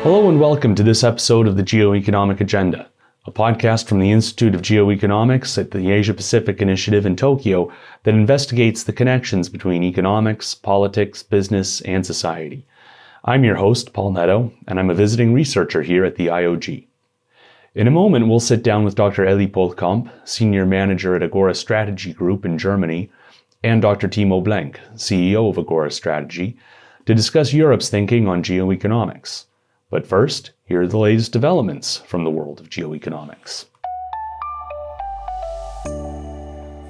Hello and welcome to this episode of the Geoeconomic Agenda, a podcast from the Institute of Geoeconomics at the Asia-Pacific Initiative in Tokyo that investigates the connections between economics, politics, business, and society. I'm your host, Paul Nadeau, and I'm a visiting researcher here at the IOG. In a moment, we'll sit down with Dr. Pohlkamp, Senior Manager at Agora Strategy Group in Germany, and Dr. Timo Blenk, CEO of Agora Strategy, to discuss Europe's thinking on geoeconomics. But first, here are the latest developments from the world of geoeconomics.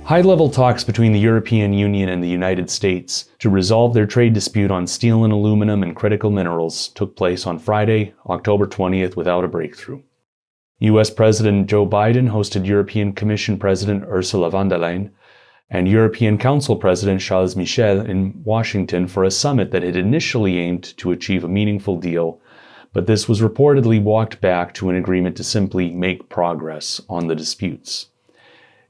High-level talks between the European Union and the United States to resolve their trade dispute on steel and aluminum and critical minerals took place on Friday, October 20th, without a breakthrough. U.S. President Joe Biden hosted European Commission President Ursula von der Leyen and European Council President Charles Michel in Washington for a summit that had initially aimed to achieve a meaningful deal, but this was reportedly walked back to an agreement to simply make progress on the disputes.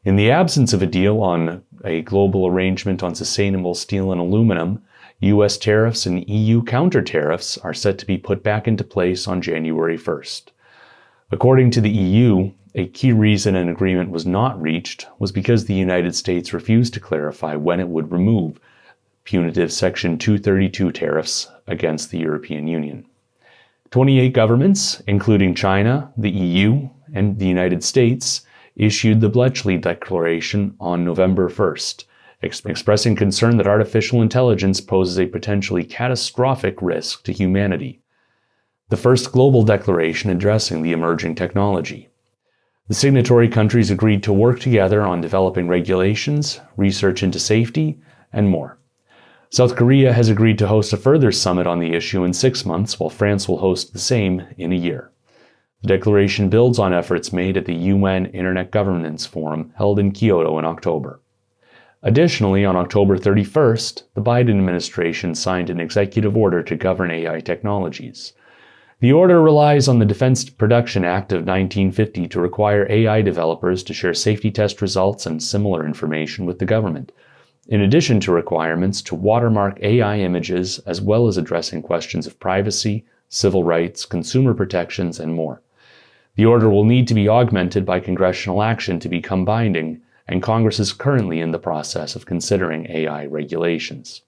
In the absence of a deal on a global arrangement on sustainable steel and aluminum, U.S. tariffs and EU counter-tariffs are set to be put back into place on January 1st. According to the EU, a key reason an agreement was not reached was because the United States refused to clarify when it would remove punitive Section 232 tariffs against the European Union. 28 governments, including China, the EU, and the United States, issued the Bletchley Declaration on November 1st, expressing concern that artificial intelligence poses a potentially catastrophic risk to humanity. The first global declaration addressing the emerging technology. The signatory countries agreed to work together on developing regulations, research into safety, and more. South Korea has agreed to host a further summit on the issue in 6 months, while France will host the same in a year. The declaration builds on efforts made at the UN Internet Governance Forum held in Kyoto in October. Additionally, on October 31st, the Biden administration signed an executive order to govern AI technologies. The order relies on the Defense Production Act of 1950 to require AI developers to share safety test results and similar information with the government, in addition to requirements to watermark AI images, as well as addressing questions of privacy, civil rights, consumer protections, and more. The order will need to be augmented by congressional action to become binding, and Congress is currently in the process of considering AI regulations.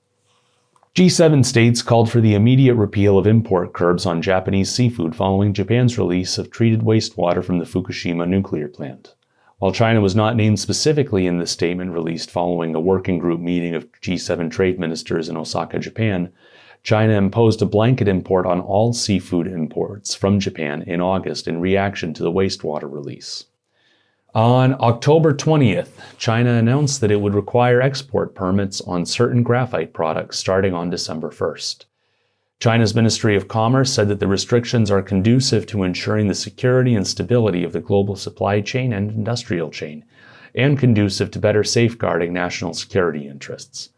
G7 states called for the immediate repeal of import curbs on Japanese seafood following Japan's release of treated wastewater from the Fukushima nuclear plant. While China was not named specifically in the statement released following a working group meeting of G7 trade ministers in Osaka, Japan, China imposed a blanket import on all seafood imports from Japan in August in reaction to the wastewater release. On October 20th, China announced that it would require export permits on certain graphite products starting on December 1st. China's Ministry of Commerce said that the restrictions are conducive to ensuring the security and stability of the global supply chain and industrial chain, and conducive to better safeguarding national security interests.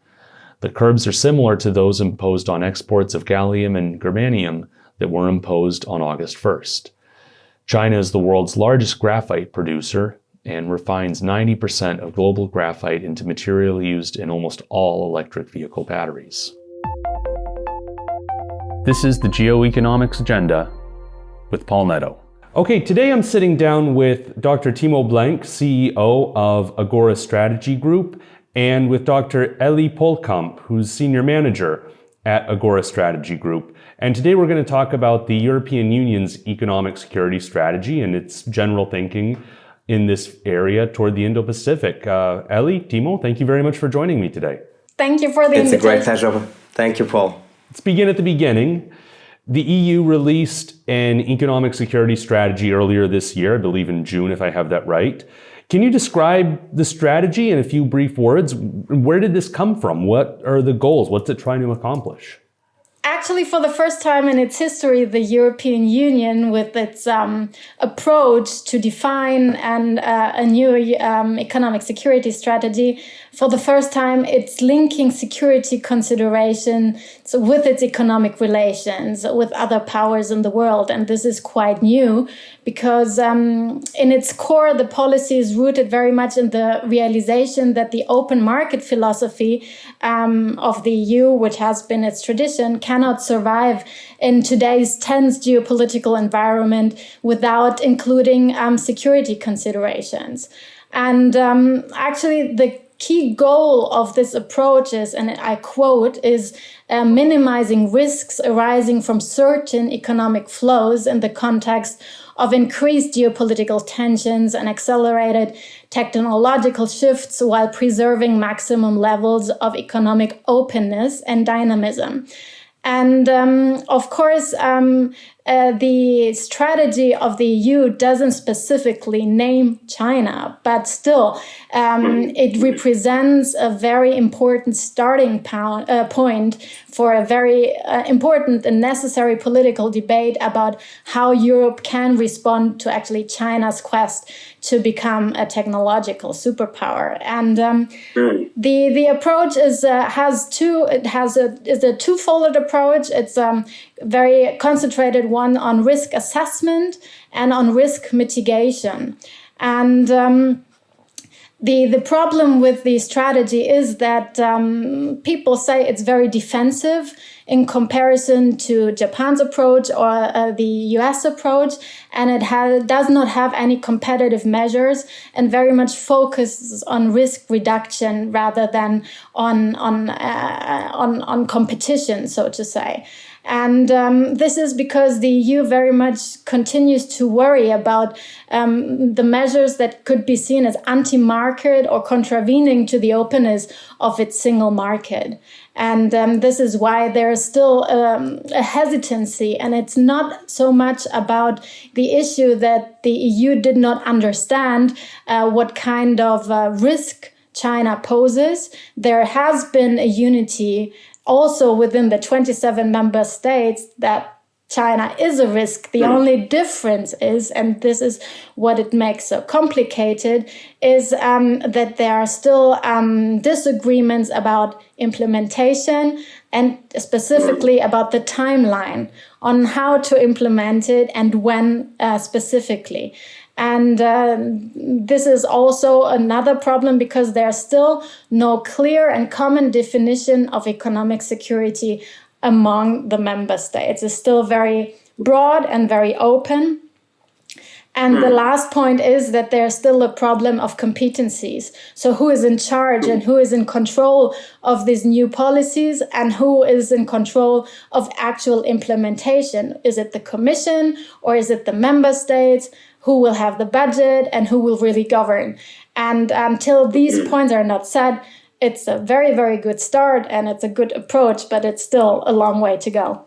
The curbs are similar to those imposed on exports of gallium and germanium that were imposed on August 1st. China is the world's largest graphite producer and refines 90% of global graphite into material used in almost all electric vehicle batteries. This is the Geoeconomics Agenda with Paul Nadeau. Okay, today I'm sitting down with Dr. Timo Blenk, CEO of Agora Strategy Group, and with Dr. Pohlkamp, who's Senior Manager at Agora Strategy Group. And today we're going to talk about the European Union's economic security strategy and its general thinking in this area toward the Indo-Pacific. Elli, Timo, thank you very much for joining me today. Thank you for the invitation. It's a great pleasure. Thank you, Paul. Let's begin at the beginning. The EU released an economic security strategy earlier this year, I believe in June, if I have that right. Can you describe the strategy in a few brief words? Where did this come from? What are the goals? What's it trying to accomplish? Actually, for the first time in its history, the European Union, with its approach to define a new economic security strategy, for the first time, it's linking security considerations with its economic relations with other powers in the world. And this is quite new because in its core, the policy is rooted very much in the realization that the open market philosophy of the EU, which has been its tradition, cannot survive in today's tense geopolitical environment without including security considerations. And actually, the key goal of this approach is, and I quote, is minimizing risks arising from certain economic flows in the context of increased geopolitical tensions and accelerated technological shifts while preserving maximum levels of economic openness and dynamism. And of course, the strategy of the EU doesn't specifically name China, but still, it represents a very important starting point for a very important and necessary political debate about how Europe can respond to actually China's quest to become a technological superpower. And the approach is a twofold approach. It's very concentrated one on risk assessment and on risk mitigation. And the problem with the strategy is that people say it's very defensive in comparison to Japan's approach or the US approach, and it does not have any competitive measures and very much focuses on risk reduction rather than on competition, so to say. And this is because the EU very much continues to worry about the measures that could be seen as anti-market or contravening to the openness of its single market. And this is why there is still a hesitancy. And it's not so much about the issue that the EU did not understand what kind of risk China poses. There has been a unity also within the 27 member states that China is a risk. The only difference is, and this is what it makes so complicated, is that there are still disagreements about implementation and specifically about the timeline on how to implement it and when specifically. And this is also another problem because there's still no clear and common definition of economic security among the member states. It's still very broad and very open. And the last point is that there's still a problem of competencies. So who is in charge and who is in control of these new policies and who is in control of actual implementation? Is it the Commission or is it the member states? Who will have the budget and who will really govern? And until these points are not set, it's a very, very good start and it's a good approach, but it's still a long way to go.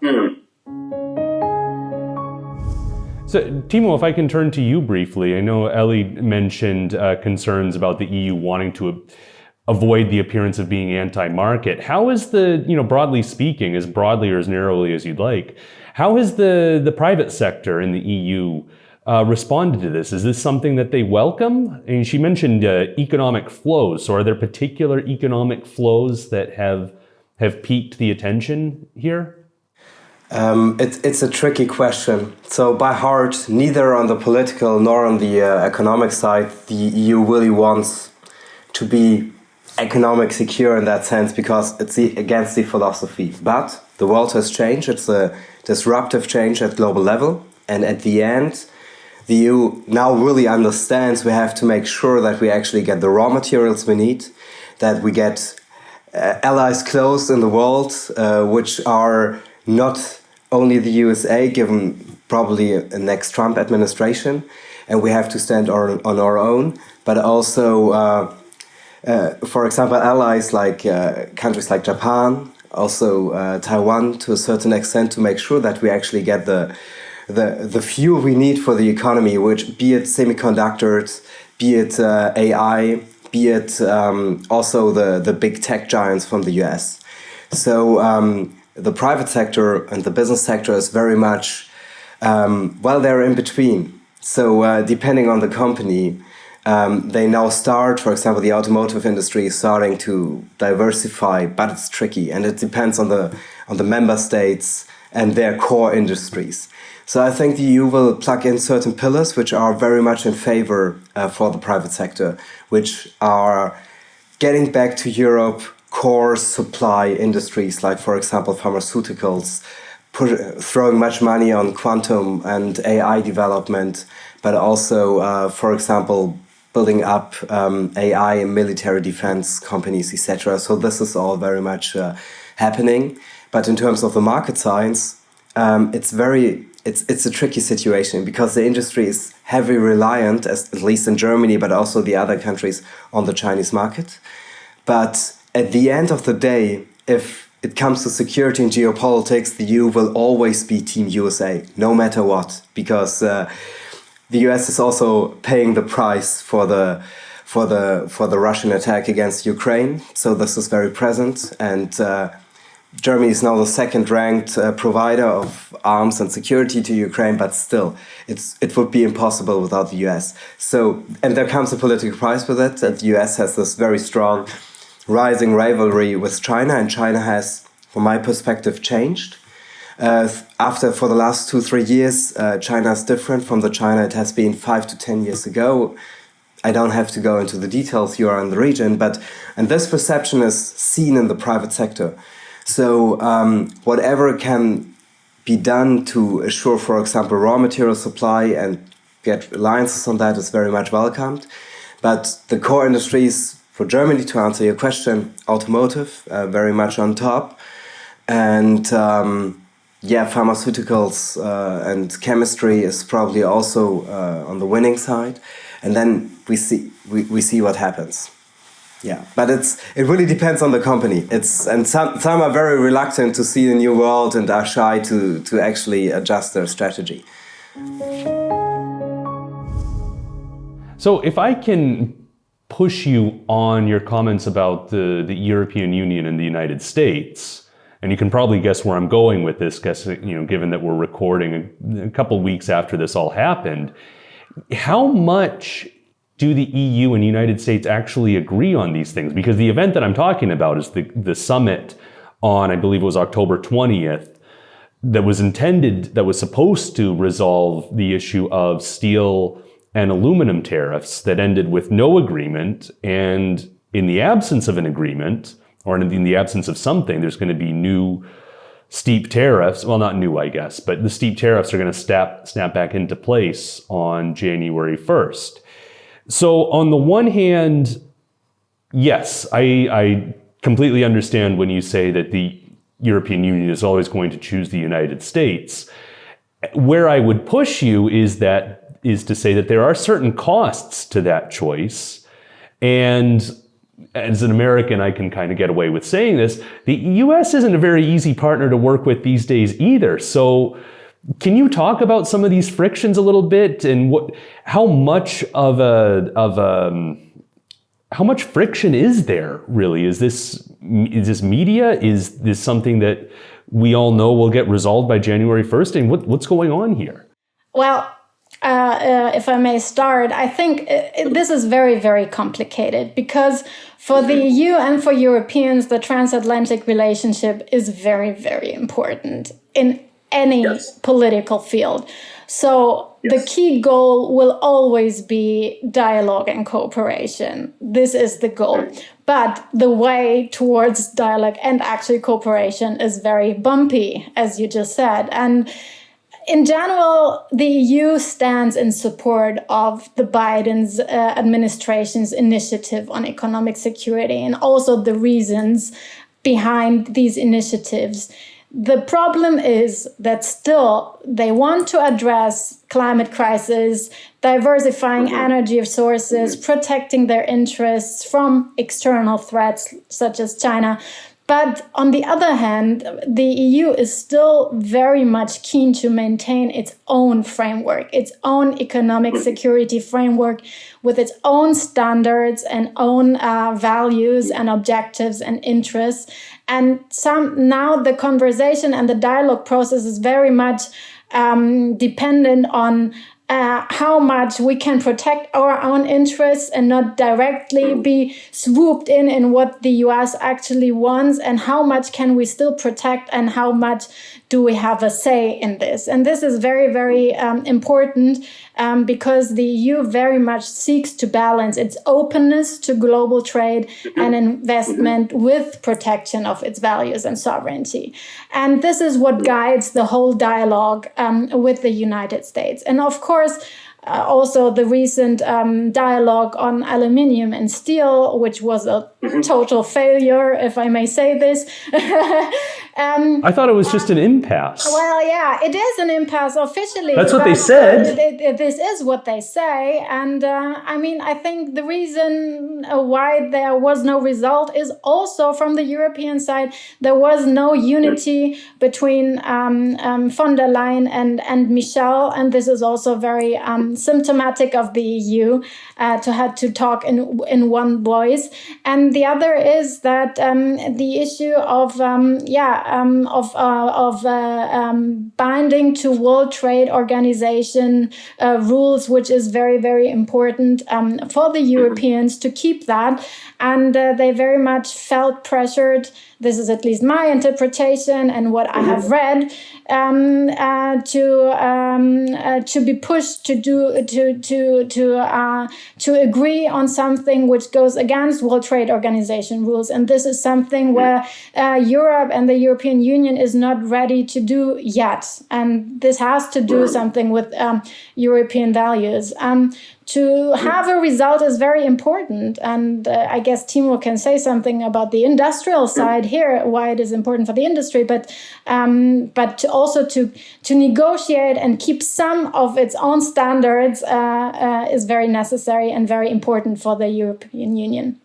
So, Timo, if I can turn to you briefly. I know Elli mentioned concerns about the EU wanting to avoid the appearance of being anti-market. How is broadly speaking, as broadly or as narrowly as you'd like, how has the private sector in the EU responded to this? Is this something that they welcome? And she mentioned economic flows. So are there particular economic flows that have piqued the attention here? It's a tricky question. So by heart, neither on the political nor on the economic side, the EU really wants to be economic secure in that sense because it's against the philosophy. But the world has changed. It's a disruptive change at global level. And at the end, the EU now really understands we have to make sure that we actually get the raw materials we need, that we get allies close in the world, which are not only the USA, given probably a next Trump administration, and we have to stand on our own, but also, for example, allies like countries like Japan, also Taiwan to a certain extent, to make sure that we actually get the fuel we need for the economy, which be it semiconductors, be it AI, be it also the big tech giants from the US. So the private sector and the business sector is very much, they're in between. So depending on the company, they now start, for example, the automotive industry is starting to diversify, but it's tricky and it depends on the member states and their core industries. So I think the EU will plug in certain pillars which are very much in favor for the private sector, which are getting back to Europe core supply industries, like, for example, pharmaceuticals, throwing much money on quantum and AI development, but also, for example, building up AI and military defense companies, etc. So this is all very much happening. But in terms of the market science, it's a tricky situation because the industry is heavily reliant, at least in Germany, but also the other countries, on the Chinese market. But at the end of the day, if it comes to security and geopolitics, the EU will always be Team USA, no matter what, because the US is also paying the price for the Russian attack against Ukraine. So this is very present, and Germany is now the second-ranked provider of arms and security to Ukraine, but still, it would be impossible without the US. So, and there comes a political price with it, that the US has this very strong rising rivalry with China, and China has, from my perspective, changed. For the last 2-3 years, China is different from the China it has been 5 to 10 years ago. I don't have to go into the details, you are in the region, and this perception is seen in the private sector. So whatever can be done to assure, for example, raw material supply and get alliances on that is very much welcomed. But the core industries for Germany, to answer your question, automotive, very much on top. And pharmaceuticals and chemistry is probably also on the winning side. And then we see what happens. Yeah, but it really depends on the company. Some are very reluctant to see the new world and are shy to actually adjust their strategy. So if I can push you on your comments about the European Union and the United States, and you can probably guess where I'm going with this, given that we're recording a couple weeks after this all happened, how much do the EU and United States actually agree on these things? Because the event that I'm talking about is the summit on, I believe it was October 20th, that was supposed to resolve the issue of steel and aluminum tariffs that ended with no agreement. And in the absence of an agreement, or in the absence of something, there's going to be new steep tariffs. Well, not new, I guess, but the steep tariffs are going to snap back into place on January 1st. So on the one hand, yes, I completely understand when you say that the European Union is always going to choose the United States. Where I would push you is to say that there are certain costs to that choice. And as an American, I can kind of get away with saying this. The US isn't a very easy partner to work with these days either. So can you talk about some of these frictions a little bit, and how much friction is there really? Is this media? Is this something that we all know will get resolved by January 1st? And what's going on here? Well, if I may start, I think this is very, very complicated because for the EU and for Europeans, the transatlantic relationship is very, very important in any political field. So the key goal will always be dialogue and cooperation. This is the goal. But the way towards dialogue and actually cooperation is very bumpy, as you just said. And in general, the EU stands in support of the Biden's administration's initiative on economic security and also the reasons behind these initiatives. The problem is that still they want to address climate crisis, diversifying energy sources, protecting their interests from external threats such as China. But on the other hand, the EU is still very much keen to maintain its own framework, its own economic security framework with its own standards and own values and objectives and interests. And now the conversation and the dialogue process is very much dependent on how much we can protect our own interests and not directly be swooped in what the US actually wants, and how much can we still protect, and how much do we have a say in this. And this is very, very important because the EU very much seeks to balance its openness to global trade and investment with protection of its values and sovereignty. And this is what guides the whole dialogue with the United States. And of course, also the recent dialogue on aluminium and steel, which was a total failure, if I may say this. I thought it was just an impasse. Well, yeah, it is an impasse officially. That's what they said. This is what they say. And I mean, I think the reason why there was no result is also from the European side. There was no unity between von der Leyen and Michel. And this is also very symptomatic of the EU to have to talk in one voice. And the other is that the issue of binding to World Trade Organization rules, which is very, very important for the Europeans to keep that. And they very much felt pressured. This is at least my interpretation and what I have read, to be pushed to agree on something which goes against World Trade Organization rules. And this is something where Europe and the European Union is not ready to do yet. And this has to do something with European values. To have a result is very important. And I guess Timo can say something about the industrial side here, why it is important for the industry, but also to negotiate and keep some of its own standards is very necessary and very important for the European Union.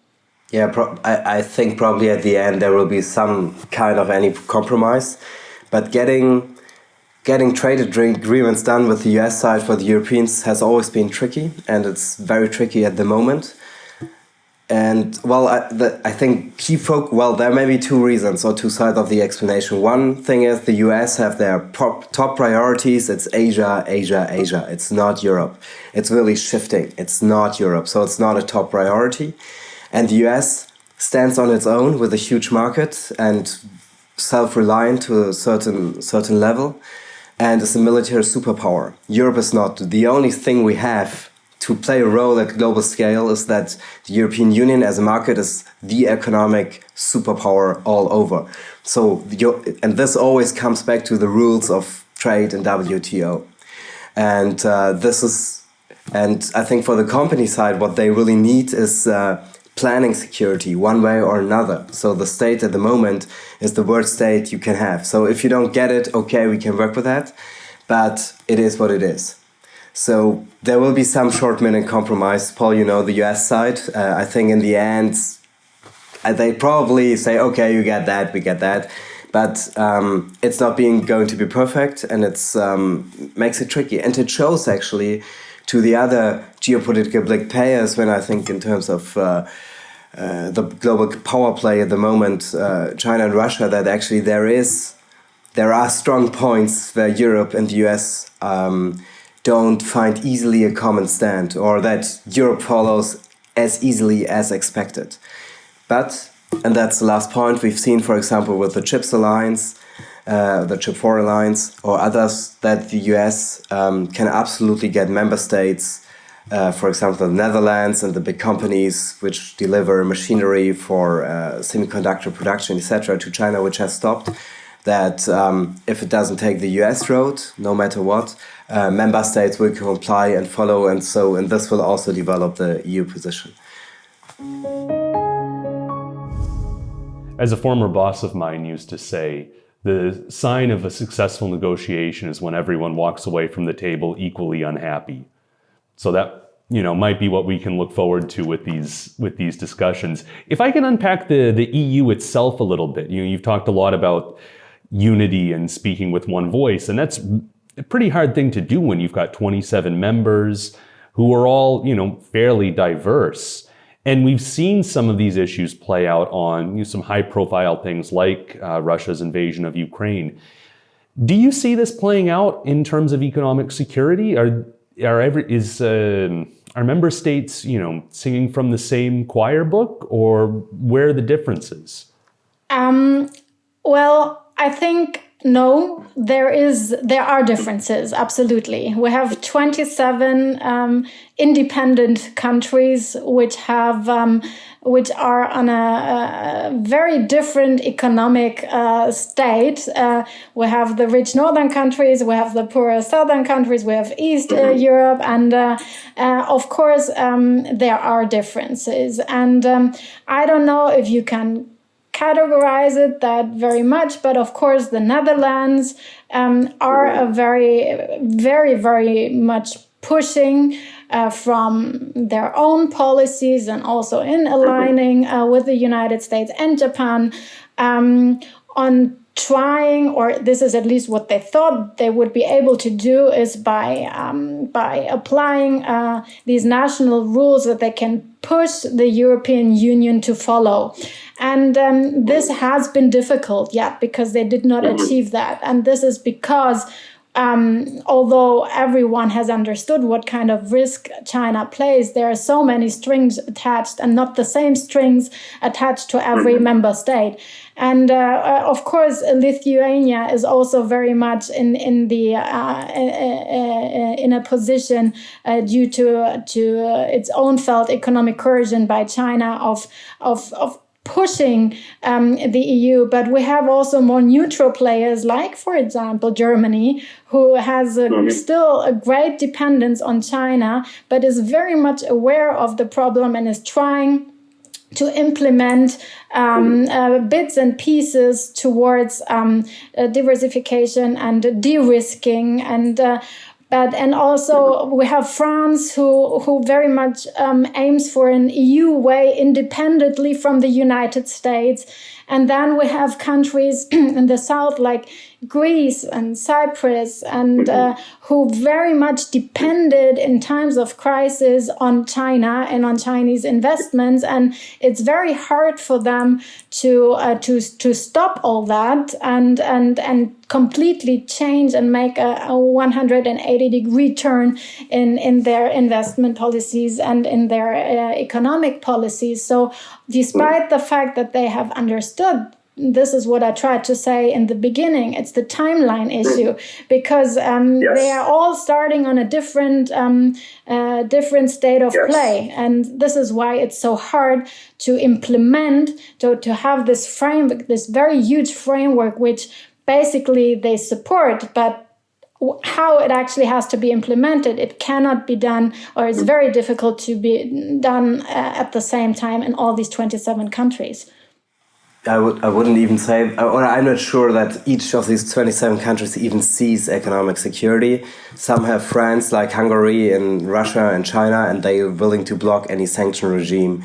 Yeah, I think probably at the end there will be some kind of any compromise, but getting trade agreements done with the US side for the Europeans has always been tricky, and it's very tricky at the moment. And well, I think there may be two reasons or two sides of the explanation. One thing is the US have their top priorities. It's Asia, Asia, Asia. It's not Europe. It's really shifting. It's not Europe. So it's not a top priority. And the US stands on its own with a huge market and self-reliant to a certain level. And is a military superpower. Europe is not. The only thing we have to play a role at global scale is that the European Union as a market is the economic superpower all over. So, and this always comes back to the rules of trade and WTO. And and I think for the company side, what they really need is planning security one way or another. So the state at the moment is the worst state you can have. So if you don't get it, okay, we can work with that, but it is what it is. So there will be some short-minute compromise. Paul, the US side, I think in the end, they probably say, okay, you get that, we get that. But it's not going to be perfect, and it's makes it tricky. And it shows actually to the other geopolitical big players, when I think in terms of the global power play at the moment, China and Russia, that actually there are strong points where Europe and the US don't find easily a common stand, or that Europe follows as easily as expected. But, and that's the last point, we've seen, for example, with the CHIPS Alliance, the Chip 4 Alliance, or others, that the US can absolutely get member states, for example, the Netherlands and the big companies which deliver machinery for semiconductor production, etc., to China, which has stopped, that if it doesn't take the US road, no matter what, member states will comply and follow, and this will also develop the EU position. As a former boss of mine used to say, the sign of a successful negotiation is when everyone walks away from the table equally unhappy. So that, might be what we can look forward to with these discussions. If I can unpack the EU itself a little bit, you've talked a lot about unity and speaking with one voice, and that's a pretty hard thing to do when you've got 27 members who are all, fairly diverse. And we've seen some of these issues play out on some high-profile things like Russia's invasion of Ukraine. Do you see this playing out in terms of economic security? are member states, singing from the same choir book, or where are the differences? Well, I think no, there are differences. Absolutely, we have 27 independent countries which are on a very different economic state. We have the rich northern countries, we have the poorer southern countries, we have East Europe, and of course there are differences. And I don't know if you can categorize it that very much, but of course the Netherlands are a very, very, very much pushing from their own policies and also in aligning with the United States and Japan on trying, or this is at least what they thought they would be able to do, is by applying these national rules that they can push the European Union to follow. And this has been difficult, because they did not achieve that. And this is because although everyone has understood what kind of risk China plays, there are so many strings attached and not the same strings attached to every member state. And of course, Lithuania is also very much in a position due to its own felt economic coercion by China of pushing the EU, but we have also more neutral players, like, for example, Germany, who has still a great dependence on China, but is very much aware of the problem and is trying to implement bits and pieces towards diversification and de-risking and also we have France, who very much aims for an EU way independently from the United States. And then we have countries in the south like Greece and Cyprus, and who very much depended in times of crisis on China and on Chinese investments. And it's very hard for them to stop all that and completely change and make a 180-degree turn in their investment policies and in their economic policies. So despite the fact that they have understood, this is what I tried to say in the beginning, it's the timeline issue, because they are all starting on a different state of play. And this is why it's so hard to implement, to have this framework, this very huge framework, which basically they support, but how it actually has to be implemented, it cannot be done, or it's very difficult to be done at the same time in all these 27 countries. I wouldn't even say, or I'm not sure that each of these 27 countries even sees economic security. Some have friends like Hungary and Russia and China, and they are willing to block any sanction regime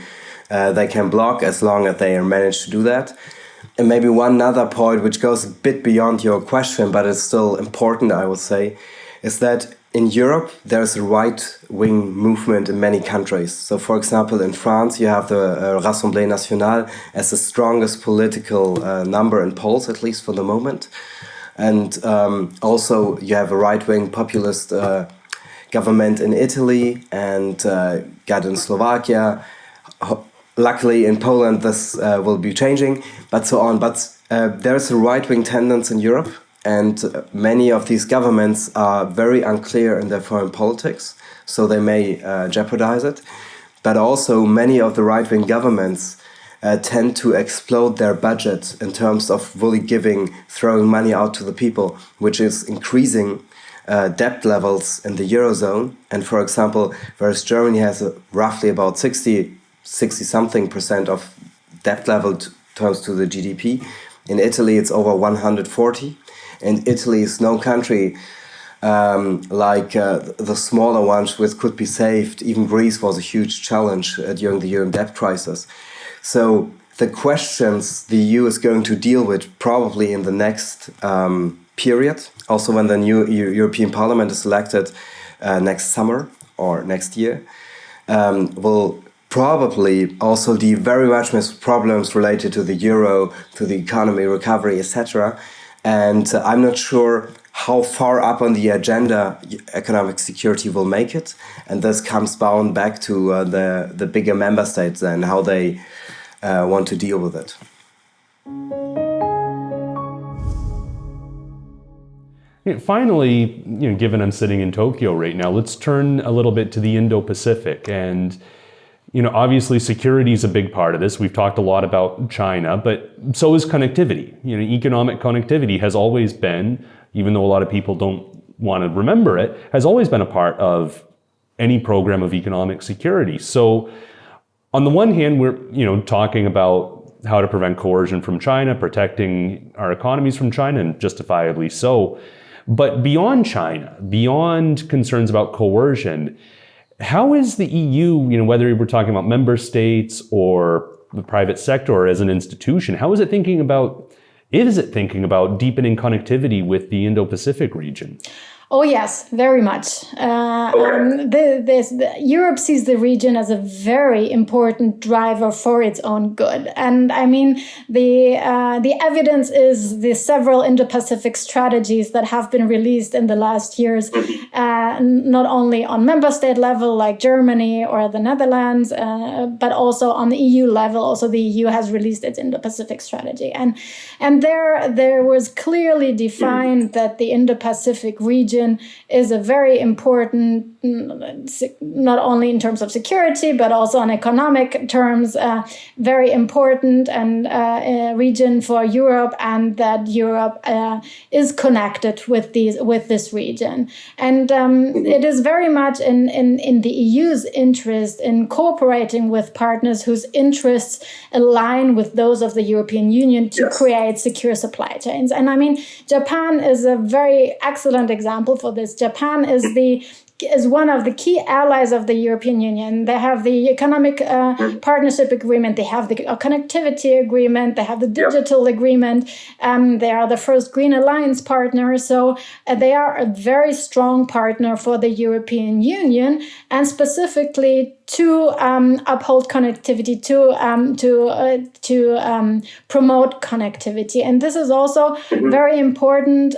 they can block, as long as they manage to do that. And maybe one other point, which goes a bit beyond your question, but it's still important, I would say, is that in Europe, there's a right-wing movement in many countries. So, for example, in France, you have the Rassemblement National as the strongest political number in polls, at least for the moment. And also, you have a right-wing populist government in Italy and got in Slovakia. Luckily, in Poland, this will be changing, but so on. But there's a right-wing tendency in Europe. And many of these governments are very unclear in their foreign politics, so they may jeopardize it. But also many of the right-wing governments tend to explode their budget in terms of really throwing money out to the people, which is increasing debt levels in the Eurozone. And for example, whereas Germany has roughly about 60-something% of debt level terms to the GDP, in Italy it's over 140%. And Italy is no country like the smaller ones which could be saved. Even Greece was a huge challenge during the Euro debt crisis. So the questions the EU is going to deal with probably in the next period, also when the new European Parliament is elected next summer or next year, will probably also deal very much with problems related to the euro, to the economy recovery, etc., And I'm not sure how far up on the agenda economic security will make it. And this comes bound back to the bigger member states and how they want to deal with it. Finally, given I'm sitting in Tokyo right now, let's turn a little bit to the Indo-Pacific. And, obviously security is a big part of this. We've talked a lot about China, but so is connectivity. Economic connectivity has always been, even though a lot of people don't want to remember it, has always been a part of any program of economic security. So on the one hand, we're, talking about how to prevent coercion from China, protecting our economies from China, and justifiably so. But beyond China, beyond concerns about coercion, how is the EU, whether we're talking about member states or the private sector or as an institution, how is it thinking about deepening connectivity with the Indo-Pacific region? Oh, yes, very much. Europe sees the region as a very important driver for its own good. And I mean, the evidence is the several Indo-Pacific strategies that have been released in the last years, not only on member state level like Germany or the Netherlands, but also on the EU level. Also, the EU has released its Indo-Pacific strategy. And there was clearly defined that the Indo-Pacific region is a very important, not only in terms of security, but also on economic terms, very important and region for Europe, and that Europe is connected with this region. And it is very much in the EU's interest in cooperating with partners whose interests align with those of the European Union to create secure supply chains. And I mean, Japan is a very excellent example for this. Japan is one of the key allies of the European Union. They have the economic partnership agreement, they have the connectivity agreement, they have the digital agreement, they are the first Green Alliance partner. So they are a very strong partner for the European Union, and specifically to uphold connectivity, to promote connectivity. And this is also very important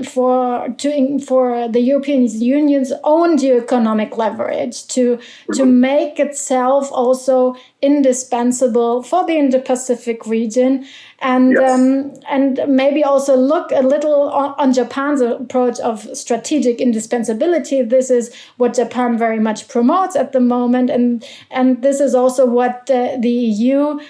for the European Union's own geoeconomic leverage to make itself also indispensable for the Indo-Pacific region, and maybe also look a little on Japan's approach of strategic indispensability. This is what Japan very much promotes at the moment, and this is also what the EU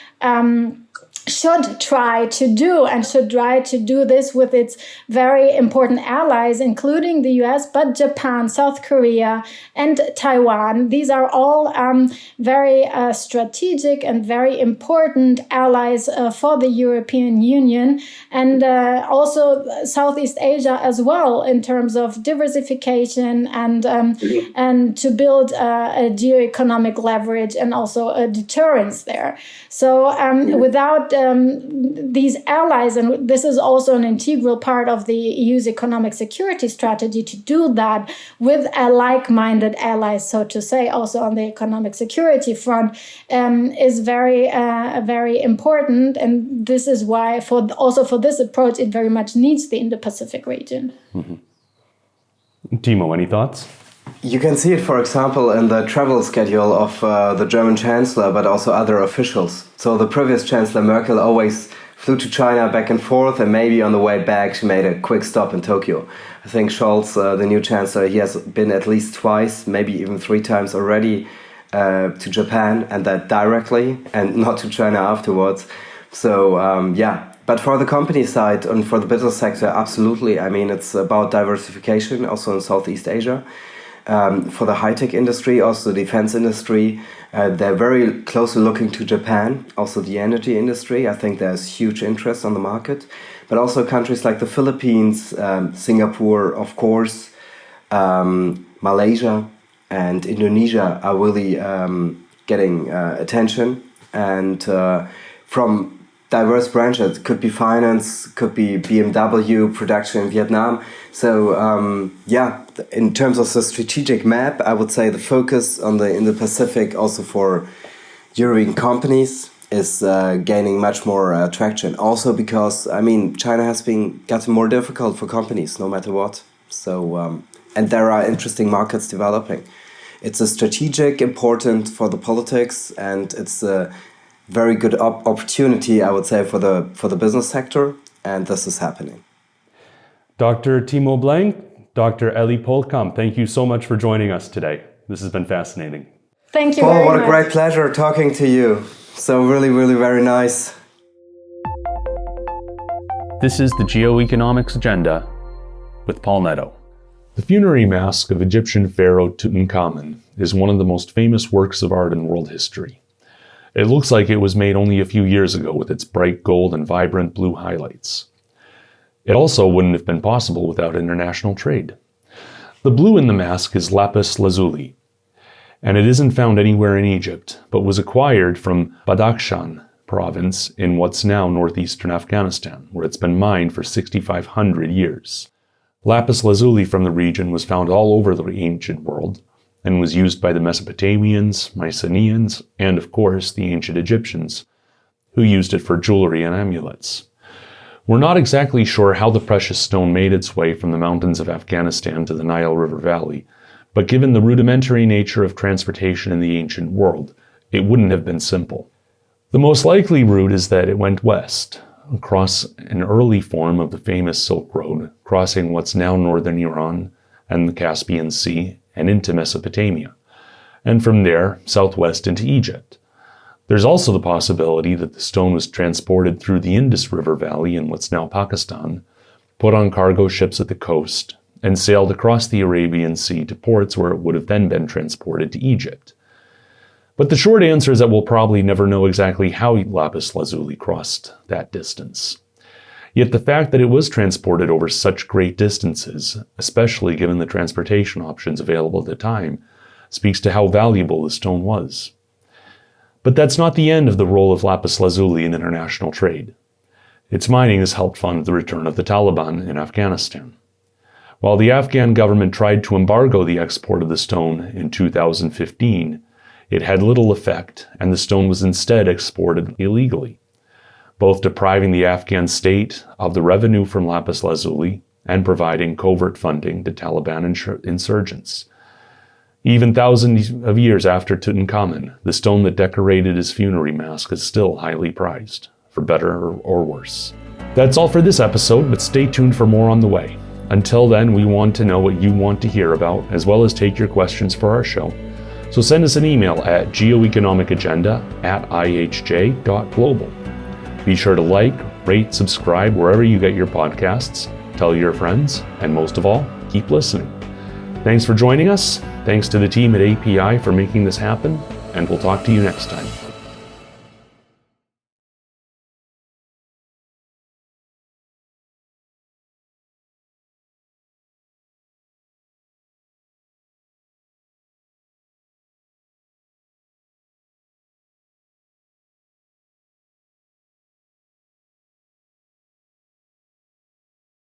should try to do, and should try to do this with its very important allies, including the US, but Japan, South Korea, and Taiwan. These are all very strategic and very important allies for the European Union, and also Southeast Asia as well, in terms of diversification and to build a geoeconomic leverage and also a deterrence there. So without these allies, and this is also an integral part of the EU's economic security strategy, to do that with like-minded allies, so to say, also on the economic security front, is very, very important. And this is why, for this approach, it very much needs the Indo-Pacific region. Mm-hmm. Timo, any thoughts? You can see it, for example, in the travel schedule of the German Chancellor, but also other officials. So the previous Chancellor, Merkel, always flew to China back and forth, and maybe on the way back she made a quick stop in Tokyo. I think Scholz, the new Chancellor, he has been at least twice, maybe even 3 times already to Japan, and that directly, and not to China afterwards. So, But for the company side and for the business sector, absolutely. I mean, it's about diversification, also in Southeast Asia. For the high-tech industry, also the defense industry, they're very closely looking to Japan, also the energy industry. I think there's huge interest on the market. But also countries like the Philippines, Singapore, of course, Malaysia and Indonesia are really getting attention. And from diverse branches, it could be finance, could be BMW, production in Vietnam. So, in terms of the strategic map, I would say the focus on the Indo-Pacific also for European companies is gaining much more traction. Also because, I mean, China has been getting more difficult for companies, no matter what. So, and there are interesting markets developing. It's a strategic, important for the politics, and it's a very good opportunity, I would say, for the business sector, and this is happening. Dr. Timo Blenk, Dr. Elli Pohlkamp, thank you so much for joining us today. This has been fascinating. Thank you Paul, very much. what a great pleasure talking to you. So really, really very nice. This is the Geoeconomics Agenda with Paul Nadeau. The funerary mask of Egyptian pharaoh Tutankhamun is one of the most famous works of art in world history. It looks like it was made only a few years ago with its bright gold and vibrant blue highlights. It also wouldn't have been possible without international trade. The blue in the mask is lapis lazuli, and it isn't found anywhere in Egypt, but was acquired from Badakhshan province in what's now northeastern Afghanistan, where it's been mined for 6,500 years. Lapis lazuli from the region was found all over the ancient world and was used by the Mesopotamians, Mycenaeans, and of course the ancient Egyptians, who used it for jewelry and amulets. We're not exactly sure how the precious stone made its way from the mountains of Afghanistan to the Nile River Valley, but given the rudimentary nature of transportation in the ancient world, it wouldn't have been simple. The most likely route is that it went west, across an early form of the famous Silk Road, crossing what's now northern Iran and the Caspian Sea and into Mesopotamia, and from there southwest into Egypt. There's also the possibility that the stone was transported through the Indus River Valley in what's now Pakistan, put on cargo ships at the coast, and sailed across the Arabian Sea to ports where it would have then been transported to Egypt. But the short answer is that we'll probably never know exactly how lapis lazuli crossed that distance. Yet the fact that it was transported over such great distances, especially given the transportation options available at the time, speaks to how valuable the stone was. But that's not the end of the role of lapis lazuli in international trade. Its mining has helped fund the return of the Taliban in Afghanistan. While the Afghan government tried to embargo the export of the stone in 2015, it had little effect, and the stone was instead exported illegally, both depriving the Afghan state of the revenue from lapis lazuli and providing covert funding to Taliban insurgents. Even thousands of years after Tutankhamun, the stone that decorated his funerary mask is still highly prized, for better or worse. That's all for this episode, but stay tuned for more on the way. Until then, we want to know what you want to hear about, as well as take your questions for our show. So send us an email at geoeconomicagenda@ihj.global. Be sure to like, rate, subscribe wherever you get your podcasts, tell your friends, and most of all, keep listening. Thanks for joining us. Thanks to the team at API for making this happen, and we'll talk to you next time.